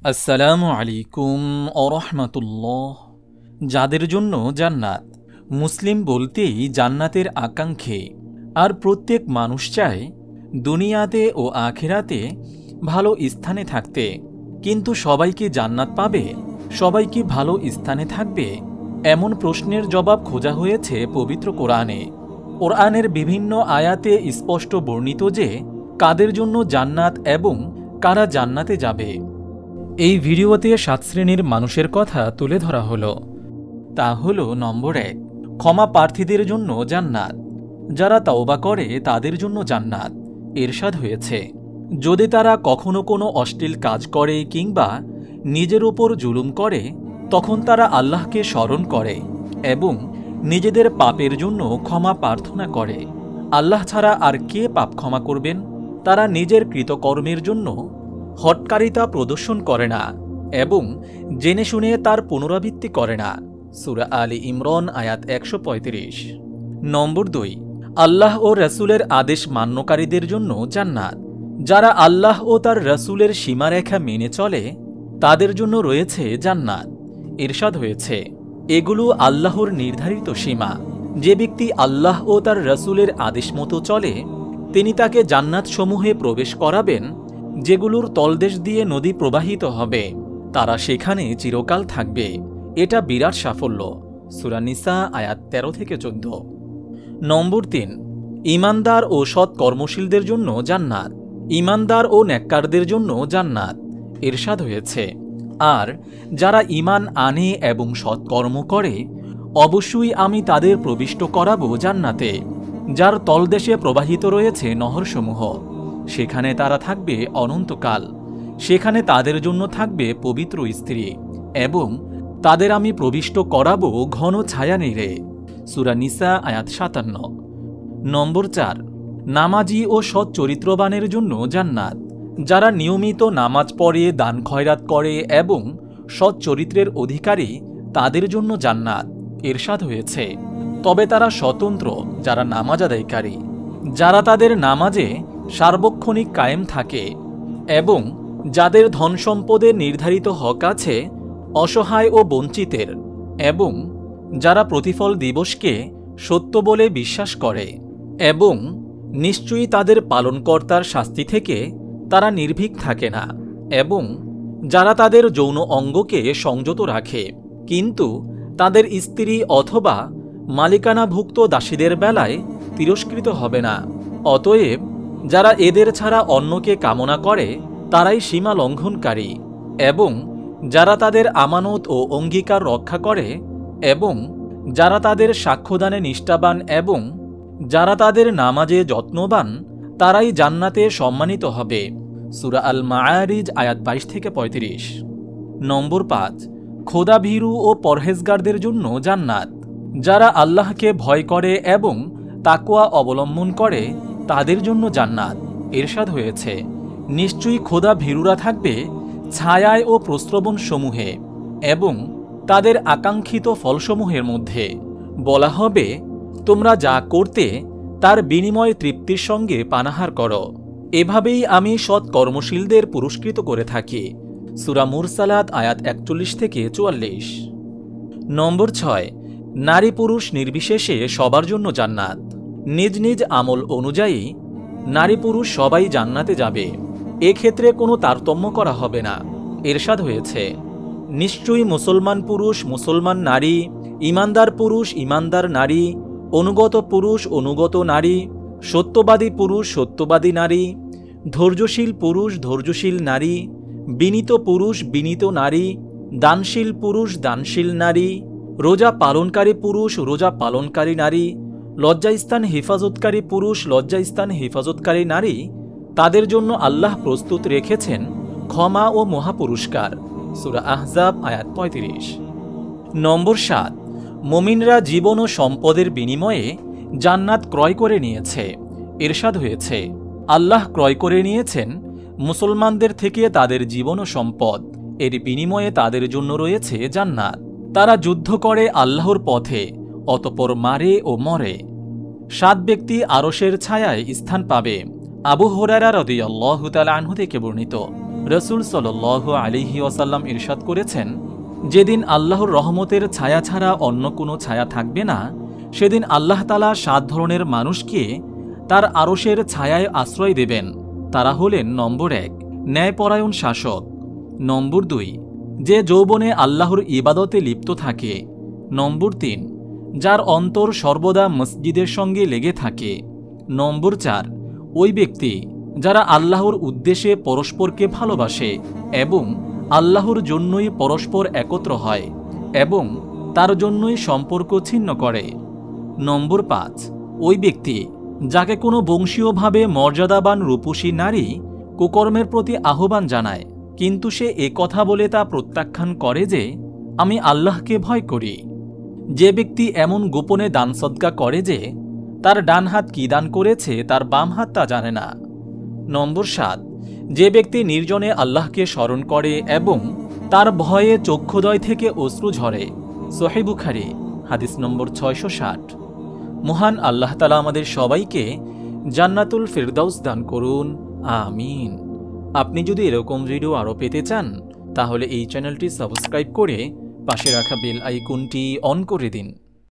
আসসালামু আলাইকুম ওরহমাতুল্লাহ। যাদের জন্য জান্নাত, মুসলিম বলতেই জান্নাতের আকাঙ্ক্ষী। আর প্রত্যেক মানুষ চায় দুনিয়াতে ও আখিরাতে ভালো স্থানে থাকতে। কিন্তু সবাই কি জান্নাত পাবে? সবাই কি ভালো স্থানে থাকবে? এমন প্রশ্নের জবাব খোঁজা হয়েছে পবিত্র কোরআনে। কোরআনের বিভিন্ন আয়াতে স্পষ্ট বর্ণিত যে কাদের জন্য জান্নাত এবং কারা জান্নাতে যাবে। এই ভিডিওতে 7 শ্রেণীর মানুষের কথা তুলে ধরা হলো। তা হল, নম্বর 1, ক্ষমা প্রার্থীদের জন্য জান্নাত। যারা তওবা করে তাদের জন্য জান্নাত। ইরশাদ হয়েছে, যদি তারা কখনো কোনো অশ্লীল কাজ করে কিংবা নিজের ওপর জুলুম করে, তখন তারা আল্লাহকে স্মরণ করে এবং নিজেদের পাপের জন্য ক্ষমা প্রার্থনা করে। আল্লাহ ছাড়া আর কে পাপ ক্ষমা করবেন? তারা নিজের কৃতকর্মের জন্য হটকারিতা প্রদর্শন করে না এবং জেনে শুনে তার পুনরাবৃত্তি করে না। সূরা আলী ইমরান আয়াত 135। নম্বর 2, আল্লাহ ও রাসূলের আদেশ মান্যকারীদের জন্য জান্নাত। যারা আল্লাহ ও তার রাসূলের সীমারেখা মেনে চলে তাদের জন্য রয়েছে জান্নাত। ইরশাদ হয়েছে, এগুলো আল্লাহর নির্ধারিত সীমা। যে ব্যক্তি আল্লাহ ও তার রাসূলের আদেশ মতো চলে তিনি তাকে জান্নাত সমূহে প্রবেশ করাবেন, যেগুলোর তলদেশ দিয়ে নদী প্রবাহিত হবে। তারা সেখানে চিরকাল থাকবে। এটা বিরাট সাফল্য। সূরা নিসা আয়াত 13-14। নম্বর 3, ঈমানদার ও সৎ কর্মশীলদের জন্য জান্নাত। ঈমানদার ও নেককারদের জন্য জান্নাত। ইরশাদ হয়েছে, আর যারা ঈমান আনে এবং সৎকর্ম করে অবশ্যই আমি তাদের প্রবিষ্ট করাবো জান্নাতে, যার তলদেশে প্রবাহিত রয়েছে নহরসমূহ। সেখানে তারা থাকবে অনন্তকাল। সেখানে তাদের জন্য থাকবে পবিত্র স্ত্রী এবং তাদের আমি প্রবিষ্ট করাবো ঘন ছায়া নীড়ে। সূরা নিসা আয়াত 57। নম্বর 4, নামাজি ও সৎ চরিত্রবানের জন্য জান্নাত। যারা নিয়মিত নামাজ পড়ে, দান খয়রাত করে এবং সৎ চরিত্রের অধিকারী তাদের জন্য জান্নাত। ইরশাদ হয়েছে, তবে তারা স্বতন্ত্র যারা নামাজ আদায়কারী, যারা তাদের নামাজে সার্বক্ষণিক কায়েম থাকে এবং যাদের ধন সম্পদের নির্ধারিত হক আছে অসহায় ও বঞ্চিতের, এবং যারা প্রতিফল দিবসকে সত্য বলে বিশ্বাস করে এবং নিশ্চয়ই তাদের পালনকর্তার শাস্তি থেকে তারা নির্ভীক থাকে না, এবং যারা তাদের যৌন অঙ্গকে সংযত রাখে কিন্তু তাদের স্ত্রী অথবা মালিকানাভুক্ত দাসীদের বেলায় তিরস্কৃত হবে না। অতএব যারা এদের ছাড়া অন্যকে কামনা করে তারাই সীমা লঙ্ঘনকারী, এবং যারা তাদের আমানত ও অঙ্গীকার রক্ষা করে এবং যারা তাদের সাক্ষ্যদানে নিষ্ঠাবান এবং যারা তাদের নামাজে যত্নবান তারাই জান্নাতে সম্মানিত হবে। সূরা আল মাআরিজ আয়াত 22-35। নম্বর 5, খোদাভীরু ও পরহেজগারদের জন্য জান্নাত। যারা আল্লাহকে ভয় করে এবং তাকওয়া অবলম্বন করে তাদের জন্য জান্নাত। ইরশাদ হয়েছে, নিশ্চয়ই খোদা ভীরুরা থাকবে ছায়ায় ও প্রস্রবণ সমূহে এবং তাদের আকাঙ্ক্ষিত ফলসমূহের মধ্যে। বলা হবে, তোমরা যা করতে তার বিনিময় তৃপ্তির সঙ্গে পানাহার করো। এভাবেই আমি সৎ কর্মশীলদের পুরস্কৃত করে থাকি। সূরা মুরসালাত আয়াত 41-44। নম্বর 6, নারী পুরুষ নির্বিশেষে সবার জন্য জান্নাত। নিজ নিজ আমল অনুযায়ী নারী পুরুষ সবাই জান্নাতে যাবে। এক্ষেত্রে কোনো তারতম্য করা হবে না। ইরশাদ হয়েছে, নিশ্চয়ই মুসলমান পুরুষ মুসলমান নারী, ঈমানদার পুরুষ ঈমানদার নারী, অনুগত পুরুষ অনুগত নারী, সত্যবাদী পুরুষ সত্যবাদী নারী, ধৈর্যশীল পুরুষ ধৈর্যশীল নারী, বিনীত পুরুষ বিনীত নারী, দানশীল পুরুষ দানশীল নারী, রোজা পালনকারী পুরুষ রোজা পালনকারী নারী, লজ্জাস্থান হেফাজতকারী পুরুষ লজ্জাস্থান হেফাজতকারী নারী, তাদের জন্য আল্লাহ প্রস্তুত রেখেছেন ক্ষমা ও মহাপুরস্কার। সূরা আহজাব আয়াত 35। নম্বর 7, মুমিনরা জীবন ও সম্পদের বিনিময়ে জান্নাত ক্রয় করে নিয়েছে। ইরশাদ হয়েছে, আল্লাহ ক্রয় করে নিয়েছেন মুসলমানদের থেকে তাদের জীবন ও সম্পদ। এর বিনিময়ে তাদের জন্য রয়েছে জান্নাত। তারা যুদ্ধ করে আল্লাহর পথে, অতঃপর মারে ও মরে। 7 ব্যক্তি আরশের ছায়ায় স্থান পাবে। আবু হুরায়রা রাদিয়াল্লাহু তাআলা আনহু থেকে বর্ণিত। রাসূল সাল্লাল্লাহু আলাইহি ওয়াসাল্লাম ইরশাদ করেছেন, যেদিন আল্লাহর রহমতের ছায়া ছাড়া অন্য কোনো ছায়া থাকবে না, সেদিন আল্লাহ তাআলা 7 ধরনের মানুষকে তার আরশের ছায়ায় আশ্রয় দেবেন। তারা হলেন: নম্বর 1, ন্যায়পরায়ণ শাসক; নম্বর 2, যে যৌবনে আল্লাহর ইবাদতে লিপ্ত থাকে; নম্বর 3, যার অন্তর সর্বদা মসজিদের সঙ্গে লেগে থাকে; নম্বর 4, ওই ব্যক্তি যারা আল্লাহর উদ্দেশ্যে পরস্পরকে ভালোবাসে এবং আল্লাহর জন্যই পরস্পর একত্র হয় এবং তার জন্যই সম্পর্ক ছিন্ন করে; নম্বর 5, ওই ব্যক্তি যাকে কোনো বংশীয়ভাবে মর্যাদাবান রূপসী নারী কুকর্মের প্রতি আহ্বান জানায়, কিন্তু সে কথা বলে তা প্রত্যাখ্যান করে যে আমি আল্লাহকে ভয় করি। যে ব্যক্তি এমন গোপনে দান সদকা করে যে তার ডান হাত কি দান করেছে তার বাম হাত তা জানে না। নম্বর 7, যে ব্যক্তি নির্জনে আল্লাহকে স্মরণ করে এবং তার ভয়ে চক্ষুদ্বয় থেকে অশ্রু ঝরে। সহিহ বুখারী হাদিস নম্বর 660। মহান আল্লাহ তাআলা আমাদের সবাইকে জান্নাতুল ফিরদাউস দান করুন, আমিন। আপনি যদি এরকম ভিডিও আরও পেতে চান তাহলে এই চ্যানেলটি সাবস্ক্রাইব করে পাশে রাখা বেল আইকনটি অন করে দিন।